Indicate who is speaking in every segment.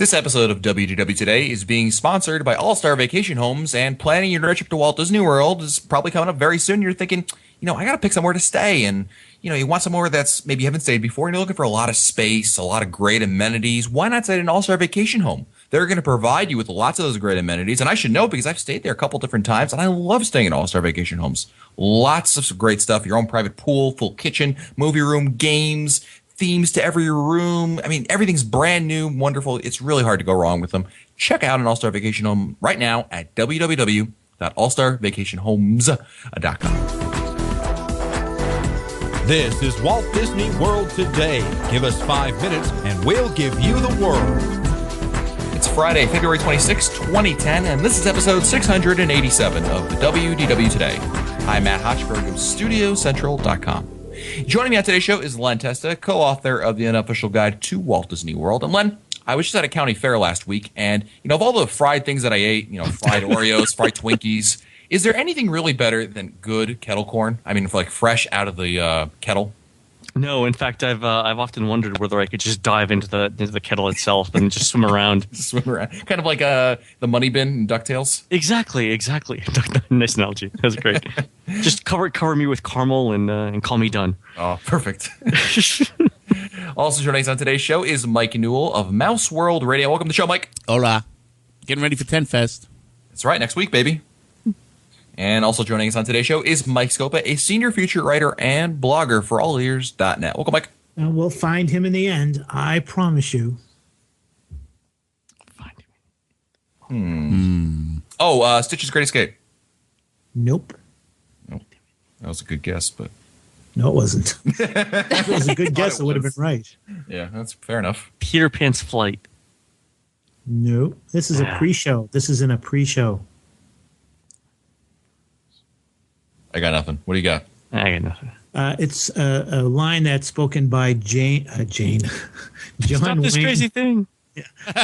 Speaker 1: This episode of WDW Today is being sponsored by All Star Vacation Homes, and planning your trip to Walt Disney World is probably coming up very soon. You're thinking, I got to pick somewhere to stay, and you want somewhere that's maybe you haven't stayed before, and you're looking for a lot of space, a lot of great amenities. Why not stay at an All Star Vacation Home? They're going to provide you with lots of those great amenities, and I should know because I've stayed there a couple different times, and I love staying at All Star Vacation Homes. Lots of great stuff: your own private pool, full kitchen, movie room, games, themes to every room. I mean, everything's brand new, wonderful. It's really hard to go wrong with them. Check out an All-Star Vacation Home right now at www.allstarvacationhomes.com.
Speaker 2: This is Walt Disney World Today. Give us 5 minutes and we'll give you the world.
Speaker 1: It's Friday, February 26, 2010, and this is episode 687 of the WDW Today. I'm Matt Hochberg of StudioCentral.com. Joining me on today's show is Len Testa, co-author of the Unofficial Guide to Walt Disney World. And Len, I was just at a county fair last week, and of all the fried things that I ate, fried Oreos, fried Twinkies, is there anything really better than good kettle corn? I mean, fresh out of the kettle.
Speaker 3: No, in fact, I've often wondered whether I could just dive into the kettle itself and just swim around.
Speaker 1: Kind of like the money bin in DuckTales.
Speaker 3: Exactly. Nice analogy. That was great. Just cover me with caramel and call me done.
Speaker 1: Oh, perfect. Also joining us on today's show is Mike Newell of Mouse World Radio. Welcome to the show, Mike.
Speaker 4: Hola. Getting ready for TenFest.
Speaker 1: That's right, next week, baby. And also joining us on today's show is Mike Scopa, a senior feature writer and blogger for alleears.net. Welcome, Mike.
Speaker 5: We'll find him in the end, I promise you.
Speaker 3: Find him.
Speaker 1: Oh, Stitch's Great Escape.
Speaker 5: Nope.
Speaker 1: That was a good guess, but...
Speaker 5: No, it wasn't. If it was a good guess, it would have been right.
Speaker 1: Yeah, that's fair enough.
Speaker 3: Peter Pan's Flight.
Speaker 5: No, this is a pre-show. This is in a pre-show.
Speaker 1: I got nothing. What do you got?
Speaker 3: I got nothing.
Speaker 5: It's a line that's spoken by John
Speaker 3: Stop this
Speaker 5: Wayne.
Speaker 3: crazy thing.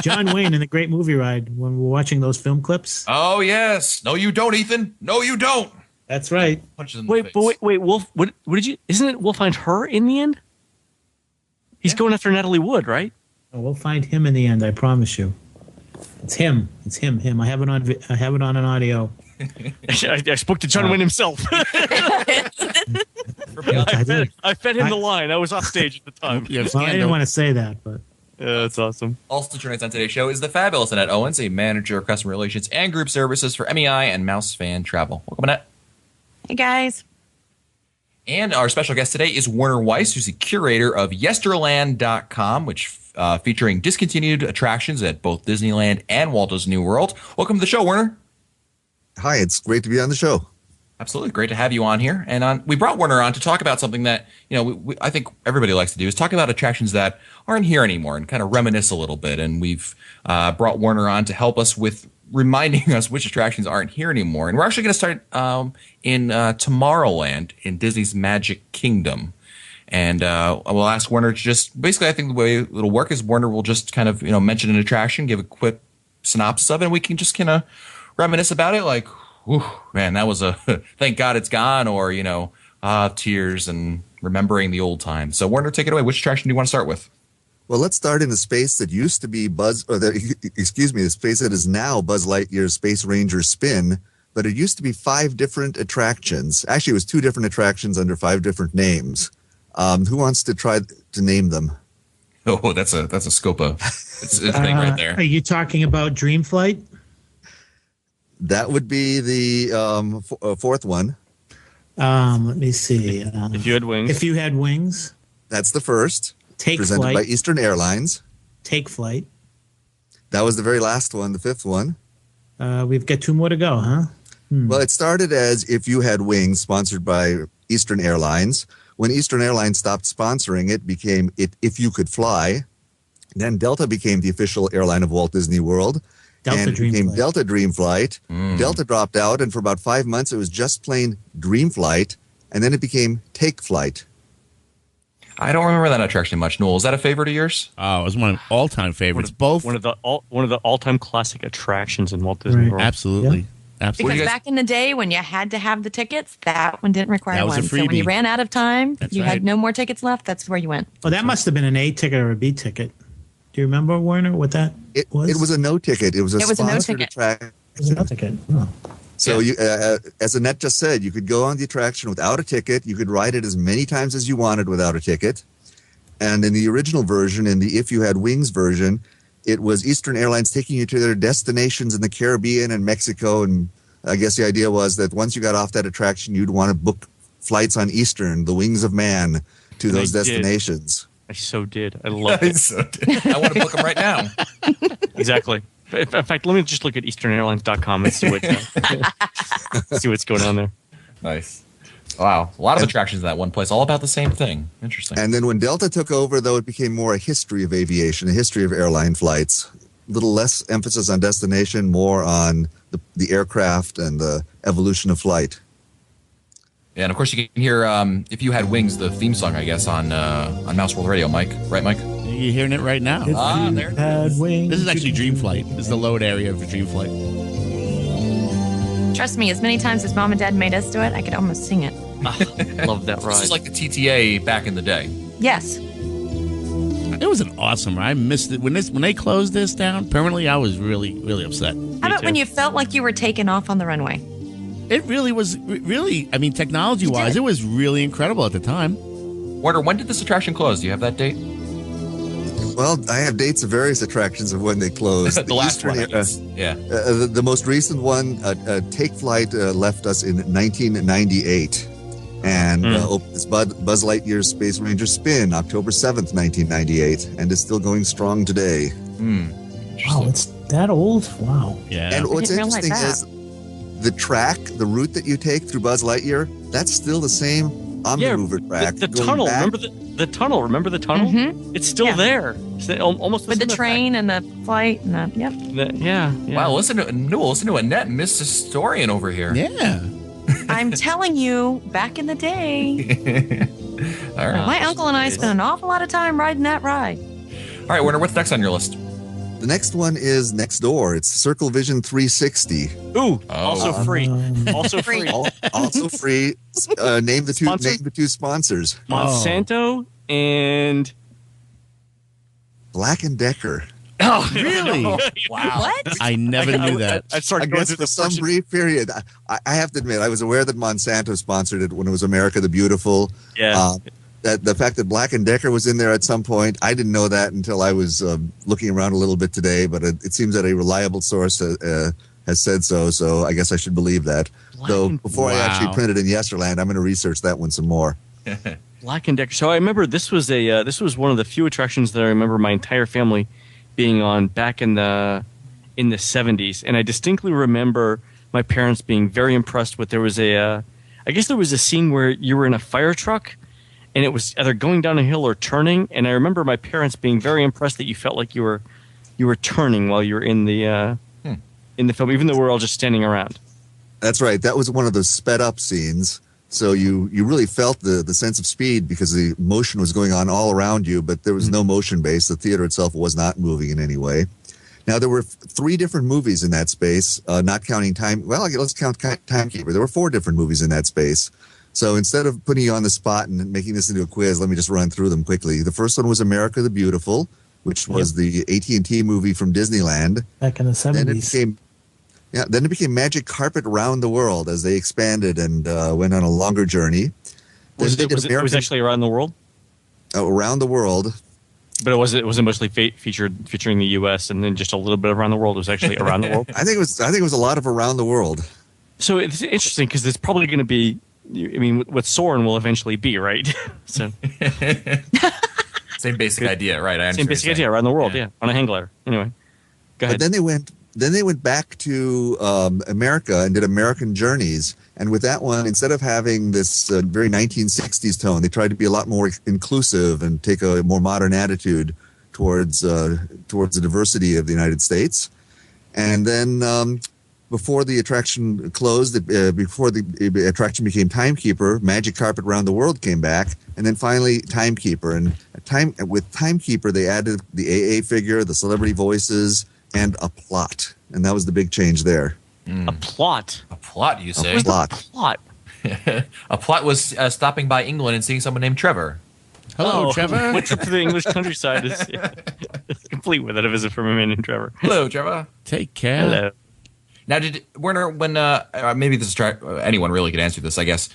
Speaker 5: John Wayne in The Great Movie Ride when we're watching those film clips.
Speaker 1: Oh, yes. No, you don't, Ethan. No, you don't.
Speaker 5: That's right.
Speaker 1: Punches in the face.
Speaker 3: Wait, Wolf, what did you... Isn't it we'll find her in the end? He's going after Natalie Wood, right?
Speaker 5: Oh, we'll find him in the end, I promise you. It's him. It's him. I have it on an audio.
Speaker 3: I spoke to John Wayne himself. I fed him the line. I was off stage at the time.
Speaker 5: Well, I didn't want to say that, but...
Speaker 3: Yeah, that's awesome.
Speaker 1: Also joining us on today's show is the fabulous Annette Owens, a manager of customer relations and group services for MEI and Mouse Fan Travel. Welcome, Annette.
Speaker 6: Hey, guys.
Speaker 1: And our special guest today is Werner Weiss, who's the curator of Yesterland.com, which featuring discontinued attractions at both Disneyland and Walt Disney World. Welcome to the show, Werner.
Speaker 7: Hi, it's great to be on the show.
Speaker 1: Absolutely. Great to have you on here. And we brought Werner on to talk about something that, I think everybody likes to do is talk about attractions that aren't here anymore and kind of reminisce a little bit. And we've brought Werner on to help us with reminding us which attractions aren't here anymore. And we're actually going to start in Tomorrowland in Disney's Magic Kingdom. And we'll ask Werner to just basically, I think the way it'll work is Werner will just kind of, mention an attraction, give a quick synopsis of it, and we can just kind of reminisce about it like, whew, man, that was a thank God it's gone, or, tears and remembering the old times. So Werner, take it away. Which attraction do you want to start with?
Speaker 7: Well, let's start in the space that used to be the space that is now Buzz Lightyear's Space Ranger Spin, but it used to be 5 different attractions. Actually, it was 2 different attractions under 5 different names. Who wants to try to name them?
Speaker 1: Oh, that's a Scopa. It's a thing right there.
Speaker 5: Are you talking about Dream Flight?
Speaker 7: That would be the 4th one.
Speaker 5: Let me see.
Speaker 3: If you had wings.
Speaker 5: If you had wings.
Speaker 7: That's the first.
Speaker 5: Take
Speaker 7: presented
Speaker 5: Flight.
Speaker 7: by Eastern Airlines.
Speaker 5: Take Flight.
Speaker 7: That was the very last one, the 5th one.
Speaker 5: We've got 2 more to go, huh?
Speaker 7: Well, it started as If You Had Wings, sponsored by Eastern Airlines. When Eastern Airlines stopped sponsoring it, became If You Could Fly. Then Delta became the official airline of Walt Disney World.
Speaker 5: Delta Dream
Speaker 7: became
Speaker 5: Flight.
Speaker 7: Delta Dream Flight. Delta dropped out, and for about 5 months, it was just plain Dream Flight, and then it became Take Flight.
Speaker 1: I don't remember that attraction much. Noel, is that a favorite of yours?
Speaker 4: Oh, it was one of all-time favorites. Both.
Speaker 3: One of the all-time classic attractions in Walt Disney
Speaker 5: Right.
Speaker 3: World.
Speaker 4: Absolutely.
Speaker 5: Yeah.
Speaker 4: Absolutely.
Speaker 6: Because back in the day when you had to have the tickets, that one didn't require
Speaker 4: That was a
Speaker 6: one. So when you
Speaker 4: freebie.
Speaker 6: ran out of time,
Speaker 4: That's
Speaker 6: you
Speaker 4: right.
Speaker 6: had no more tickets left. That's where you went.
Speaker 5: Well, that must have been an A ticket or a B ticket. Do Do you remember, Werner, what that
Speaker 7: It
Speaker 5: was?
Speaker 7: was a no ticket. It was a
Speaker 6: It was a no
Speaker 7: sponsored
Speaker 6: ticket.
Speaker 7: attraction.
Speaker 5: It was a no ticket. Oh.
Speaker 7: So you, as Annette just said, you could go on the attraction without a ticket. You could ride it as many times as you wanted without a ticket. And in the original version, in the If You Had Wings version, it was Eastern Airlines taking you to their destinations in the Caribbean and Mexico. And I guess the idea was that once you got off that attraction, you'd want to book flights on Eastern, the Wings of Man, to
Speaker 3: And
Speaker 7: those
Speaker 3: I did.
Speaker 7: destinations.
Speaker 3: I so did. I love it.
Speaker 1: I want to book them right now.
Speaker 3: Exactly. In fact, let me just look at EasternAirlines.com and see see what's going on there.
Speaker 1: Nice. Wow. A lot of attractions in that one place, all about the same thing. Interesting.
Speaker 7: And then when Delta took over, though, it became more a history of aviation, a history of airline flights. A little less emphasis on destination, more on the aircraft and the evolution of flight.
Speaker 1: Yeah, and of course you can hear If You Had Wings, the theme song, I guess, on Mouse World Radio, Mike. Right, Mike?
Speaker 4: You're hearing it right now.
Speaker 5: If you
Speaker 1: there it
Speaker 5: had wings,
Speaker 4: This is actually Dreamflight. This is the load area for Dreamflight.
Speaker 6: Trust me, as many times as Mom and Dad made us do it, I could almost sing it.
Speaker 3: Love that
Speaker 1: This
Speaker 3: ride.
Speaker 1: is like the TTA back in the day.
Speaker 6: Yes.
Speaker 4: It was an awesome ride. I missed it when they closed this down permanently. I was really upset.
Speaker 6: How about
Speaker 3: too.
Speaker 6: when you felt like you were taking off on the runway?
Speaker 4: It really was I mean, technology wise, it was really incredible at the time.
Speaker 1: Warner, when did this attraction close? Do you have that date?
Speaker 7: Well, I have dates of various attractions of when they closed.
Speaker 1: The last
Speaker 7: Eastern
Speaker 1: one, I
Speaker 7: Air-
Speaker 1: guess. Yeah.
Speaker 7: the most recent one, Take Flight, left us in 1998. And opened this Buzz Lightyear Space Ranger Spin October 7th, 1998. And is still going strong today.
Speaker 5: wow, it's that old? Wow.
Speaker 4: Yeah.
Speaker 7: And what's
Speaker 6: didn't realize
Speaker 7: interesting
Speaker 6: that.
Speaker 7: is the track, the route that you take through Buzz Lightyear, that's still the same Omnimover track.
Speaker 3: The
Speaker 7: going
Speaker 3: tunnel.
Speaker 7: back.
Speaker 3: Remember the tunnel? Remember the tunnel?
Speaker 6: Mhm.
Speaker 3: It's still
Speaker 6: Yeah.
Speaker 3: there. It's almost
Speaker 6: With the
Speaker 3: same
Speaker 6: train and the flight and the, yep.
Speaker 3: effect. Yeah.
Speaker 1: Wow, listen to Annette, Miss Historian over here.
Speaker 4: Yeah.
Speaker 6: I'm telling you, back in the day,
Speaker 1: All right.
Speaker 6: my uncle and I spent an awful lot of time riding that ride.
Speaker 1: All right, Warner, what's next on your list?
Speaker 7: The next one is next door. It's Circle Vision 360.
Speaker 3: Ooh, also free. Also
Speaker 6: Free.
Speaker 3: free.
Speaker 7: Also free. Name the
Speaker 3: Sponsors?
Speaker 7: two sponsors.
Speaker 3: Monsanto and
Speaker 7: Black and Decker.
Speaker 3: oh,
Speaker 4: Really?
Speaker 1: Wow.
Speaker 6: What?
Speaker 4: I never knew that.
Speaker 3: I
Speaker 7: I
Speaker 3: started going
Speaker 7: guess
Speaker 3: through
Speaker 7: for
Speaker 3: the
Speaker 7: some
Speaker 3: first.
Speaker 7: brief period, I have to admit, I was aware that Monsanto sponsored it when it was America the Beautiful.
Speaker 3: Yeah.
Speaker 7: That the fact that Black and Decker was in there at some point, I didn't know that until I was looking around a little bit today. But it seems that a reliable source has said so. So I guess I should believe that. Though
Speaker 3: and-
Speaker 7: before I actually
Speaker 4: Wow.
Speaker 7: print it in Yesterland, I'm going to research that one some more.
Speaker 3: Black and Decker. So I remember this was one of the few attractions that I remember my entire family being on back in the 70s, and I distinctly remember my parents being very impressed with. There was I guess there was a scene where you were in a fire truck, and it was either going down a hill or turning. And I remember my parents being very impressed that you felt like you were turning while you were in the film, even though we were all just standing around.
Speaker 7: That's right. That was one of those sped up scenes. So you really felt the sense of speed because the motion was going on all around you, but there was no motion base. The theater itself was not moving in any way. Now, there were 3 different movies in that space, not counting time. Well, let's count Timekeeper. There were 4 different movies in that space. So instead of putting you on the spot and making this into a quiz, let me just run through them quickly. The first one was America the Beautiful, which was the AT&T movie from Disneyland.
Speaker 5: Back in the 70s.
Speaker 7: Then it became Magic Carpet Around the World as they expanded and went on a longer journey.
Speaker 3: Was
Speaker 7: Then
Speaker 3: it
Speaker 7: they did
Speaker 3: was
Speaker 7: American-
Speaker 3: actually around the world,
Speaker 7: Around the World.
Speaker 3: but it wasn't mostly featuring the U.S. and then just a little bit around the world. It was actually around the world.
Speaker 7: I think it was a lot of Around the World.
Speaker 3: So it's interesting because it's probably going to be. I mean, what Soren will eventually be, right? So
Speaker 1: Same basic idea, right? I understand
Speaker 3: same
Speaker 1: what
Speaker 3: basic
Speaker 1: you're
Speaker 3: idea
Speaker 1: saying.
Speaker 3: around the world, yeah, on a hang glider. Anyway, go ahead.
Speaker 7: But then they went back to America and did American Journeys. And with that one, instead of having this very 1960s tone, they tried to be a lot more inclusive and take a more modern attitude towards the diversity of the United States. And then before the attraction closed, before the attraction became Timekeeper, Magic Carpet Around the World came back, and then finally Timekeeper. And with Timekeeper, they added the AA figure, the celebrity voices, and a plot. And that was the big change there.
Speaker 3: A plot.
Speaker 1: A plot, you say?
Speaker 7: A plot.
Speaker 3: Plot.
Speaker 1: A plot was stopping by England and seeing someone named Trevor.
Speaker 4: Hello, Trevor.
Speaker 3: What trip to the English countryside is complete with it? A visit from a man named Trevor.
Speaker 1: Hello, Trevor.
Speaker 4: Take care.
Speaker 3: Hello.
Speaker 1: Now, did Werner, when maybe this is anyone really could answer this, I guess.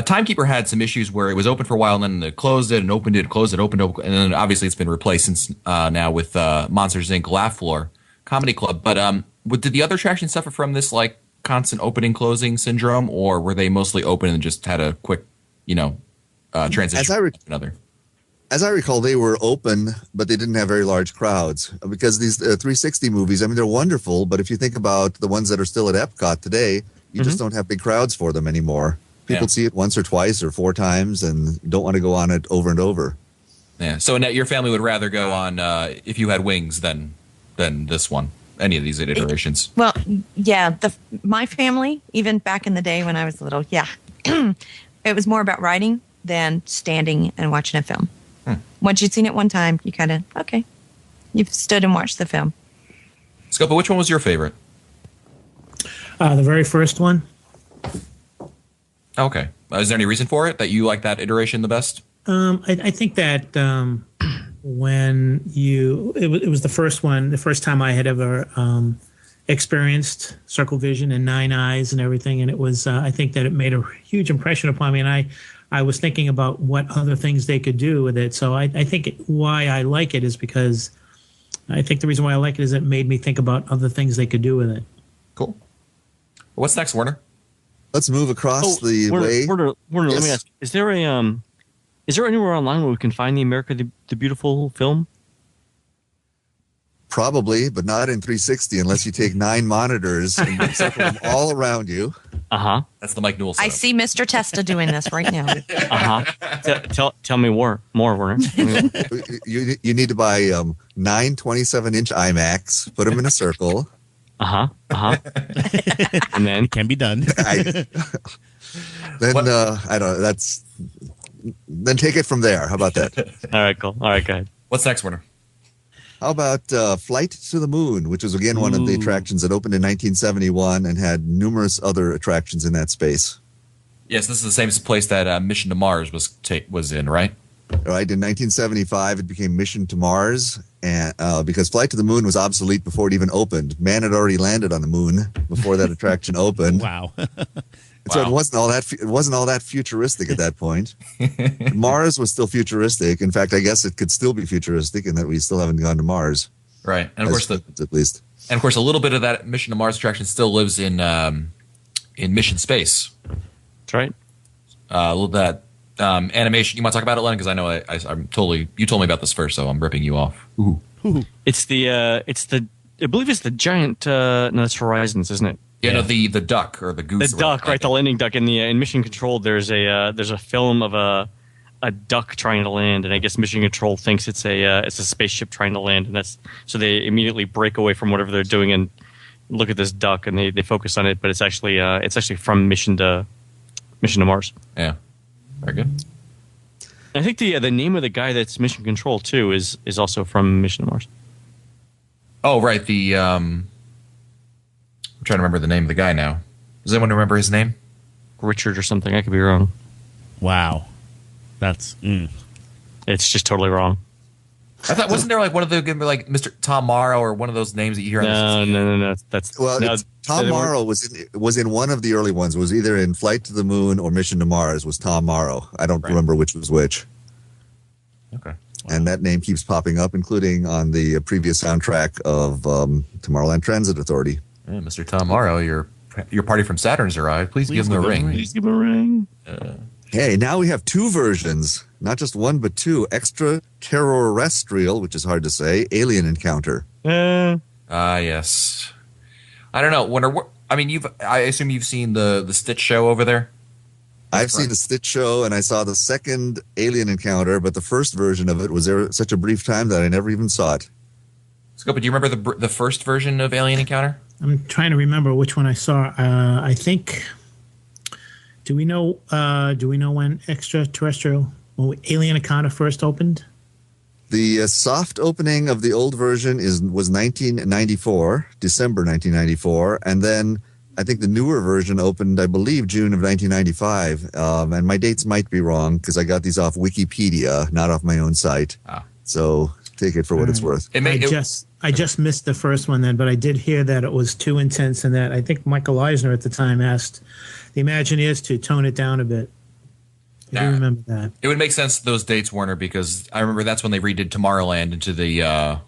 Speaker 1: Timekeeper had some issues where it was open for a while and then they closed it and opened it, closed it, opened it, and then obviously it's been replaced since now with Monsters Inc. Laugh Floor Comedy Club. But did the other attractions suffer from this like constant opening closing syndrome, or were they mostly open and just had a quick, transition to another?
Speaker 7: As I recall, they were open, but they didn't have very large crowds because these 360 movies, I mean, they're wonderful. But if you think about the ones that are still at Epcot today, you just don't have big crowds for them anymore. People see it once or twice or 4 times and don't want to go on it over and over.
Speaker 1: Yeah. So Annette, your family would rather go on if you had wings than this one, any of these iterations.
Speaker 6: Well, yeah, my family, even back in the day when I was little, it was more about riding than standing and watching a film. Once you'd seen it one time, you kind of, okay, you've stood and watched the film.
Speaker 1: Scopa, which one was your favorite?
Speaker 5: The very first one.
Speaker 1: Okay. Is there any reason for it that you like that iteration the best?
Speaker 5: I think that when it was the first one, the first time I had ever experienced Circle Vision and Nine Eyes and everything, and it was I think that it made a huge impression upon me, and I was thinking about what other things they could do with it. So I think why I like it is because I think the reason why I like it is it made me think about other things they could do with it.
Speaker 1: Cool. What's next, Werner?
Speaker 7: Let's move across the way.
Speaker 3: Werner,
Speaker 7: Yes.
Speaker 3: let me ask: is there anywhere online where we can find the America the Beautiful film?
Speaker 7: Probably, but not in 360 unless you take 9 monitors and circle them all around you.
Speaker 1: That's the Mike Newell
Speaker 6: I
Speaker 1: setup.
Speaker 6: see Mr. Testa doing this right now.
Speaker 3: Tell me more, Werner.
Speaker 7: You need to buy 9 27-inch IMAX, put them in a circle.
Speaker 3: And then
Speaker 4: It can be done.
Speaker 7: I don't know. Then take it from there. How about that?
Speaker 3: all right, cool. All right, go ahead.
Speaker 1: What's next, Werner?
Speaker 7: How about Flight to the Moon, which was again one of the attractions that opened in 1971 and had numerous other attractions in that space.
Speaker 1: Yes, this is the same place that Mission to Mars was in, right?
Speaker 7: Right, in 1975, it became Mission to Mars, and because Flight to the Moon was obsolete before it even opened. Man had already landed on the moon before that attraction opened.
Speaker 4: Wow.
Speaker 7: So it wasn't all that futuristic at that point. Mars was still futuristic. In fact, I guess it could still be futuristic in that we still haven't gone to Mars.
Speaker 1: Right, and of course
Speaker 7: at least.
Speaker 1: And of course, a little bit of that Mission to Mars attraction still lives in Mission Space.
Speaker 3: That's right.
Speaker 1: A little that animation. You want to talk about it, Len? Because I know I'm totally. You told me about this first, so I'm ripping you off. Ooh.
Speaker 3: It's the I believe it's the giant. No, that's Horizons, isn't it?
Speaker 1: Yeah, no, the duck or the goose.
Speaker 3: The duck, right? The landing duck in Mission Control. There's a film of a duck trying to land, and I guess Mission Control thinks it's a spaceship trying to land, and that's so they immediately break away from whatever they're doing and look at this duck, and they focus on it, but it's actually from Mission to Mars.
Speaker 1: Yeah, very good.
Speaker 3: I think the name of the guy that's Mission Control too is also from Mission to Mars.
Speaker 1: Oh, right. I'm trying to remember the name of the guy now. Does anyone remember his name?
Speaker 3: Richard or something. I could be wrong.
Speaker 4: Wow. That's
Speaker 3: It's just totally wrong.
Speaker 1: I thought wasn't there like one of the like Mr. Tom Morrow or one of those names that you hear on
Speaker 3: No. That's
Speaker 7: Tom Morrow was in one of the early ones. It was either in Flight to the Moon or Mission to Mars. Was Tom Morrow? I don't remember which was which.
Speaker 1: Okay.
Speaker 7: And that name keeps popping up, including on the previous soundtrack of Tomorrowland Transit Authority.
Speaker 1: Yeah, Mr. Tom Morrow, your party from Saturn's arrived. Please give him a ring.
Speaker 3: Please give him a ring.
Speaker 7: Hey, now we have 2 versions, not just one but 2. Extraterrestrial, which is hard to say, Alien Encounter.
Speaker 1: Yes. I don't know. I assume you've seen the Stitch show over there.
Speaker 7: I've seen the Stitch show, and I saw the second Alien Encounter, but the first version of it was there such a brief time that I never even saw it.
Speaker 1: Scopa, do you remember the first version of Alien Encounter?
Speaker 5: I'm trying to remember which one I saw. I think. Do we know when Alien Encounter first opened?
Speaker 7: The soft opening of the old version was 1994, December 1994, and then I think the newer version opened, I believe, June of 1995. And my dates might be wrong because I got these off Wikipedia, not off my own site. So take it for what it's worth.
Speaker 5: I just missed the first one then, but I did hear that it was too intense and that I think Michael Eisner at the time asked the Imagineers to tone it down a bit. I do remember that.
Speaker 1: It would make sense those dates, Werner, because I remember that's when they redid Tomorrowland into the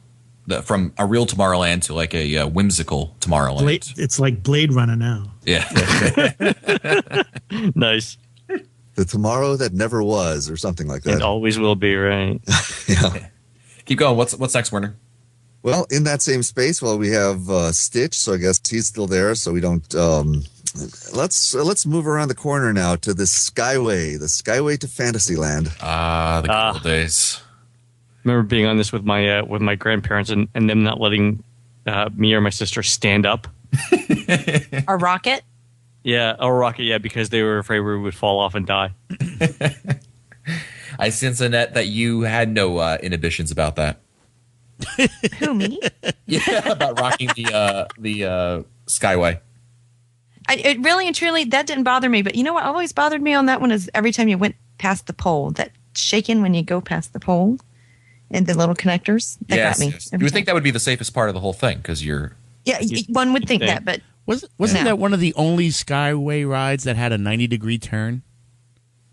Speaker 1: from a real Tomorrowland to like a whimsical Tomorrowland.
Speaker 5: It's like Blade Runner now.
Speaker 1: Yeah.
Speaker 3: Nice.
Speaker 7: The tomorrow that never was, or something like that.
Speaker 3: It always will be, right?
Speaker 7: Yeah.
Speaker 1: Keep going. What's next, Werner?
Speaker 7: Well, in that same space, we have Stitch, so I guess he's still there. So we don't. Let's move around the corner now to the Skyway to Fantasyland.
Speaker 1: The good old days.
Speaker 3: Remember being on this with my grandparents and them not letting me or my sister stand up.
Speaker 6: A rocket?
Speaker 3: Yeah, a rocket. Yeah, because they were afraid we would fall off and die.
Speaker 1: I sense, Annette, that you had no inhibitions about that.
Speaker 6: Who, me?
Speaker 1: Yeah, about rocking the Skyway.
Speaker 6: It really and truly, that didn't bother me. But you know what always bothered me on that one is every time you went past the pole, that shaking when you go past the pole and the little connectors. That got me.
Speaker 1: Yes. You would think that would be the safest part of the whole thing because you're...
Speaker 6: Yeah, one would think that, but...
Speaker 4: Wasn't that one of the only Skyway rides that had a 90-degree turn?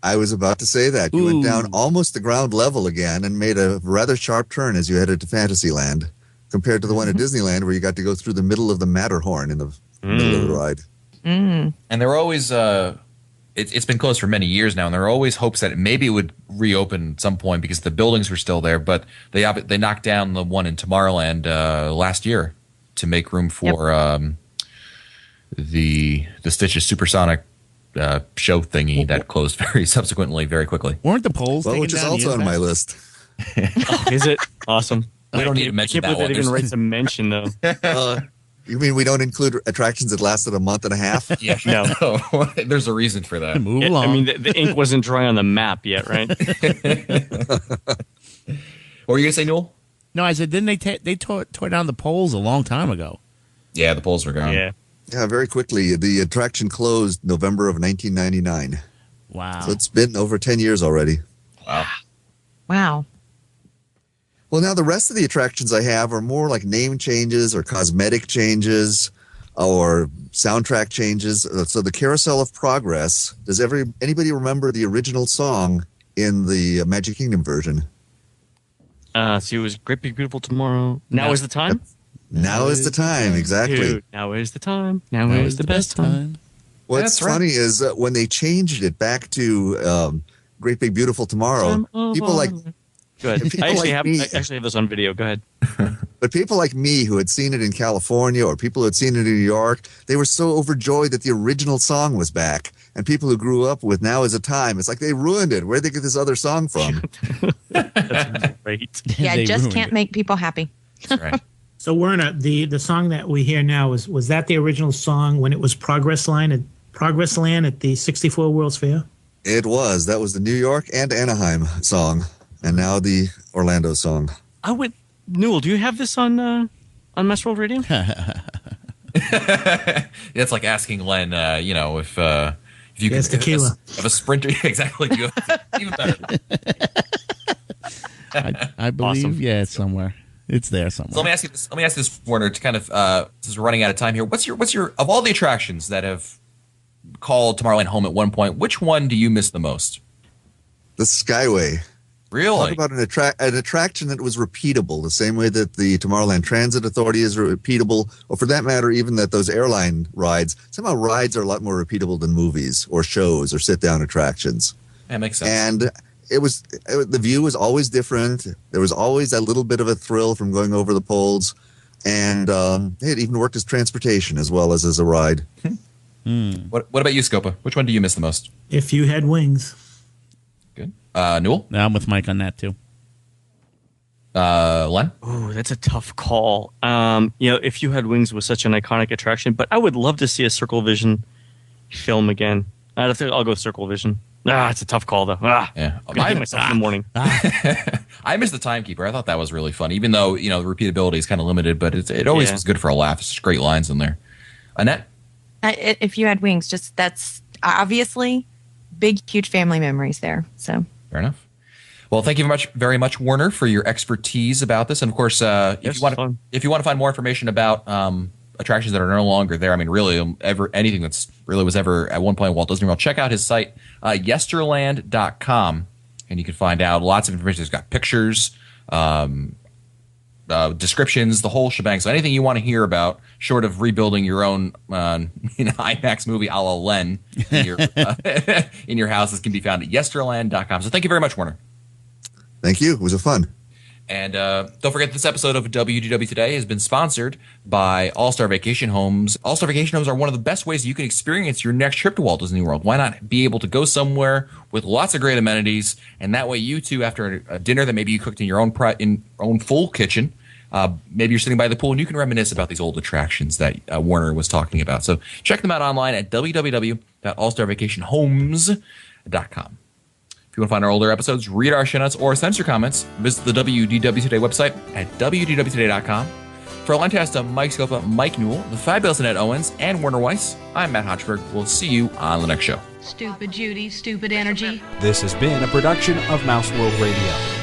Speaker 7: I was about to say that. You went down almost to ground level again and made a rather sharp turn as you headed to Fantasyland compared to the one at Disneyland where you got to go through the middle of the Matterhorn in the middle of the ride.
Speaker 1: And there were always... It's been closed for many years now, and there are always hopes that maybe it would reopen at some point because the buildings were still there, but they knocked down the one in Tomorrowland last year to make room for the Stitch's Supersonic show thingy that closed very quickly.
Speaker 4: Weren't the poles taken
Speaker 7: which is
Speaker 4: down
Speaker 7: also
Speaker 4: years
Speaker 7: on my
Speaker 4: back?
Speaker 7: list.
Speaker 3: Oh, is it? Awesome.
Speaker 1: We don't need to mention
Speaker 3: I can't
Speaker 1: that
Speaker 3: believe
Speaker 1: one.
Speaker 3: that even rates a mention, though.
Speaker 7: You mean we don't include attractions that lasted a month and a half?
Speaker 1: Yeah,
Speaker 3: No.
Speaker 1: There's a reason for that.
Speaker 4: Move
Speaker 3: Yeah,
Speaker 4: along.
Speaker 3: I mean, the ink wasn't dry on the map yet, right?
Speaker 1: What were you going to say, Newell?
Speaker 4: No, I said, didn't they tore down the poles a long time ago?
Speaker 1: Yeah, the poles were gone.
Speaker 3: Yeah.
Speaker 7: Yeah, very quickly. The attraction closed November of 1999.
Speaker 4: Wow.
Speaker 7: So it's been over 10 years already.
Speaker 1: Wow.
Speaker 6: Wow.
Speaker 7: Well, now the rest of the attractions I have are more like name changes or cosmetic changes or soundtrack changes. So the Carousel of Progress, does anybody remember the original song in the Magic Kingdom version?
Speaker 3: So it was Great Big Beautiful Tomorrow. Now is the time?
Speaker 7: Now is the time, exactly.
Speaker 3: Dude, now is the time. Now is the best time.
Speaker 7: What's
Speaker 1: That's right.
Speaker 7: funny is when they changed it back to Great Big Beautiful Tomorrow, people like
Speaker 3: Go ahead.
Speaker 7: People
Speaker 3: I actually,
Speaker 7: like
Speaker 3: have,
Speaker 7: me-
Speaker 3: I actually have this on video. Go ahead.
Speaker 7: But people like me who had seen it in California or people who had seen it in New York, they were so overjoyed that the original song was back. And people who grew up with Now Is a Time, it's like they ruined it. Where'd they get this other song from?
Speaker 3: That's great.
Speaker 6: Yeah, I
Speaker 4: They
Speaker 6: just
Speaker 4: ruined
Speaker 6: can't
Speaker 4: it.
Speaker 6: make people happy.
Speaker 1: That's right.
Speaker 5: So Werner, the song that we hear now was that the original song when it was Progressland at the 64 World's Fair?
Speaker 7: It was. That was the New York and Anaheim song. And now the Orlando song.
Speaker 3: I would. Newell, do you have this on Mass World Radio?
Speaker 1: That's like asking Len, if you
Speaker 5: Yes,
Speaker 1: could
Speaker 5: tequila.
Speaker 1: of a sprinter, exactly. You have, even better.
Speaker 4: I believe,
Speaker 3: Awesome.
Speaker 4: yeah, it's somewhere. It's there
Speaker 1: So
Speaker 4: somewhere.
Speaker 1: let me ask you this, Warner, to kind of since we're running out of time here. What's your of all the attractions that have called Tomorrowland home at one point? Which one do you miss the most?
Speaker 7: The Skyway.
Speaker 1: Really?
Speaker 7: Talk about an attraction that was repeatable, the same way that the Tomorrowland Transit Authority is repeatable, or for that matter, even that those airline rides. Somehow rides are a lot more repeatable than movies or shows or sit-down attractions.
Speaker 1: That makes sense.
Speaker 7: And the view was always different. There was always that little bit of a thrill from going over the poles. And it even worked as transportation as well as a ride.
Speaker 1: What about you, Scopa? Which one do you miss the most?
Speaker 5: If You Had Wings.
Speaker 1: Good. Newell?
Speaker 4: I'm with Mike on that, too.
Speaker 1: Len?
Speaker 3: Ooh, that's a tough call. If You Had Wings was such an iconic attraction, but I would love to see a Circle Vision film again. I'll go Circle Vision. It's a tough call though.
Speaker 1: Yeah.
Speaker 3: I'm gonna hit myself in the morning.
Speaker 1: I miss the Timekeeper. I thought that was really fun, even though the repeatability is kind of limited, but it always
Speaker 3: Yeah.
Speaker 1: was good for a laugh. There's great lines in there. Annette?
Speaker 6: If you had wings, just that's obviously big, huge family memories there. So
Speaker 1: Fair enough. Well, thank you very much, Werner, for your expertise about this. And of course, if you want to find more information about attractions that are no longer there, I mean, really, anything that's really was ever at one point at Walt Disney World, check out his site, yesterland.com, and you can find out lots of information. It's got pictures, descriptions, the whole shebang. So anything you want to hear about, short of rebuilding your own IMAX movie a la Len in your houses, can be found at yesterland.com. So thank you very much, Werner.
Speaker 7: Thank you. It was a fun.
Speaker 1: And don't forget, this episode of WDW Today has been sponsored by All-Star Vacation Homes. All-Star Vacation Homes are one of the best ways you can experience your next trip to Walt Disney World. Why not be able to go somewhere with lots of great amenities, and that way you too, after a dinner that maybe you cooked in your own full kitchen, maybe you're sitting by the pool and you can reminisce about these old attractions that Werner was talking about. So check them out online at www.allstarvacationhomes.com. If you want to find our older episodes, read our show notes, or send us your comments, visit the WDW Today website at wdwtoday.com. For Lentasta, Mike Scopa, Mike Newell, the fabulous Annette Owens, and Werner Weiss, I'm Matt Hochberg. We'll see you on the next show.
Speaker 8: Stupid Judy, stupid energy.
Speaker 2: This has been a production of Mouse World Radio.